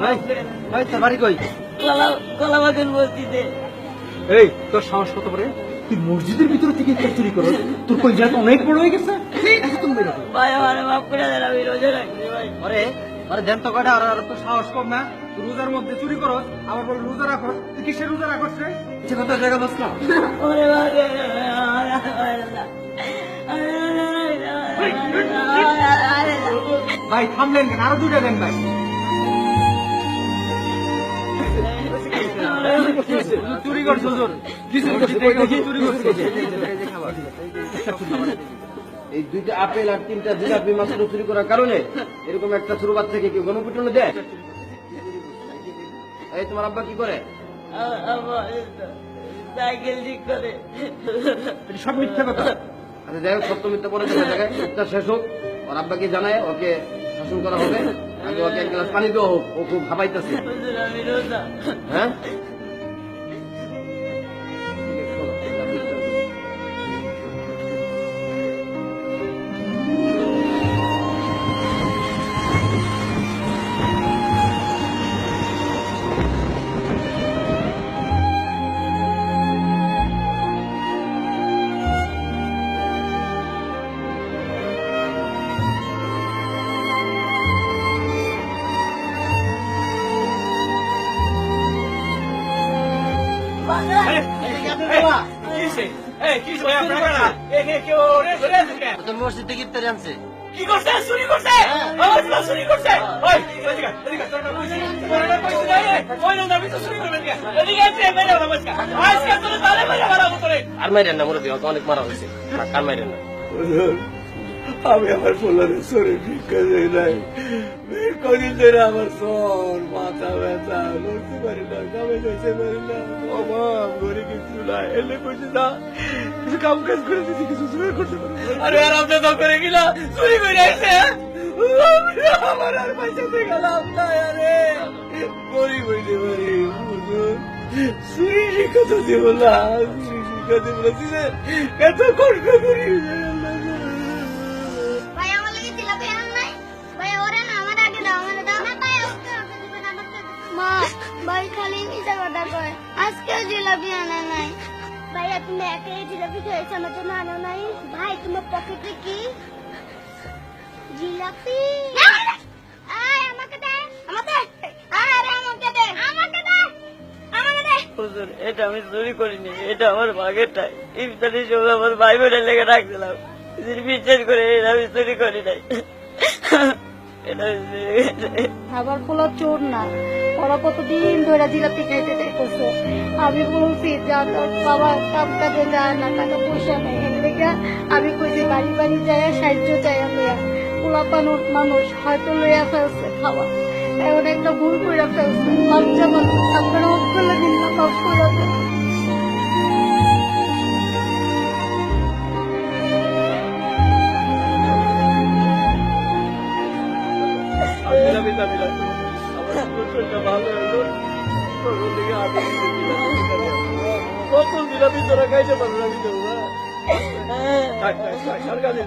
তোর বাড়ি কই? কলাবাগান মসজিদে। এই তোর সাহস কত বড়, তুই মসজিদের ভিতরে থেকে চুরি করো? তোর কই জায়গা অনেক বড় হয়ে গেছে। ভাই আমার মাফ করে দেন, আমি রোজা রাখছি ভাই। আরে দেন তো কয়টা, আর তোর সাহস কম না? তুই রোজার মধ্যে চুরি করো, আবার বল রোজা রাখো। তুই কিসের রোজা রাখছ রে? সে কথা জায়গা বস না। ওরে ভাই থামলেন কেন? আরো দুইটা দেন ভাই। চুরি করছো চুরি করছো। এই 2টা আপেল আর 3টা জিলাপি মাত্র চুরি করার কারণে এরকম একটা ছোট বাচ্চাকে থেকে কেউ গণপিটুনি দেয়? এই তোমার আব্বা কি করে? সাইকেল ঠিক করে। সব মিথ্যা কথা। আচ্ছা যাই হোক, সত্য মিথ্যা পরে দেখা জায়গায় একটা শেষ হোক, ওর আব্বাকে জানায় ওকে শাসন করা হবে। আগে ওকে এক গ্লাস পানি দেওয়া হোক, ও খুব ভাবাইতেছে। আমি রোজা। হ্যাঁ মসজিদ থেকে ইফতারি আনছে। কি করছে? চুরি করছে? চুরি করছে? আর মাইরেন না, মরে দিও, অনেক মারা হয়েছে। আর মাইরেন না। আমি আমার পোলারের শরীর ভিক্ষা দেই নাই। কদিন ধরে আমার সর মাথা ব্যথা, লড়তে পারি না, কামে যাইতে পারি না। অভাব ঘরে কিছু নাই, এলে কইছে না কিছু কাম কাজ করে দিতে, কিছু জোগাড় করতে পারি না। আরে আর আপনি তো করে গেলা, চুরি করে আসছে। আমার আর পয়সাতে গেলাম না। আরে গরিব হইতে পারি, চুরি শিক্ষা তো দিব না, চুরি শিক্ষা দিব না। এত কষ্ট করি ভাই আমার লাগি জিলাপি আন নাই। ভাই ওরে না আমার আগে দাও, আমার দাও না। তাই ওকে দিবেন আমাকে। মা ভাই খালি মিছা কথা কয়, আজকেও জিলাপি আনা নাই। ভাইয়া তুমি একাই জিলাপি খেয়েছো, আমার জন্য আনো নাই? ভাই তোমার পকেটে কি জিলাপি? আয় আমাকে দে, আমাকে আরে আমাকে দে, আমাকে দে, আমাকে দে। হুজুর, এটা আমি চুরি করিনি, এটা আমার ভাগেরটাই। ইফতারির সময় আমার ভাই বোনের লেগে রাখছিলাম। বিশ্বাস করে এটা আমি চুরি করি নাই। আবার বলো চোর না, ওরা কতদিন ধরে জিলাপি খাইতে চাইতেছে। আমি বলছি যা তোর বাবা কাম কাজে যায় না, টাকা পয়সা নেই, এর লেগে আমি কইছি বাড়ি বাড়ি যায় সাহায্য চাই। লইয়া পোলাপানুর মানুষ হয়তো লইয়া ফেলছে খাওয়া, এখন একটা ভুল করে ফেলছে। বাচ্চা মানুষ, আপনারা অক্ষলে দিন না, মাফ করে দেন। কত জিলাপি তোরা খাইতে পারো না? সরকারি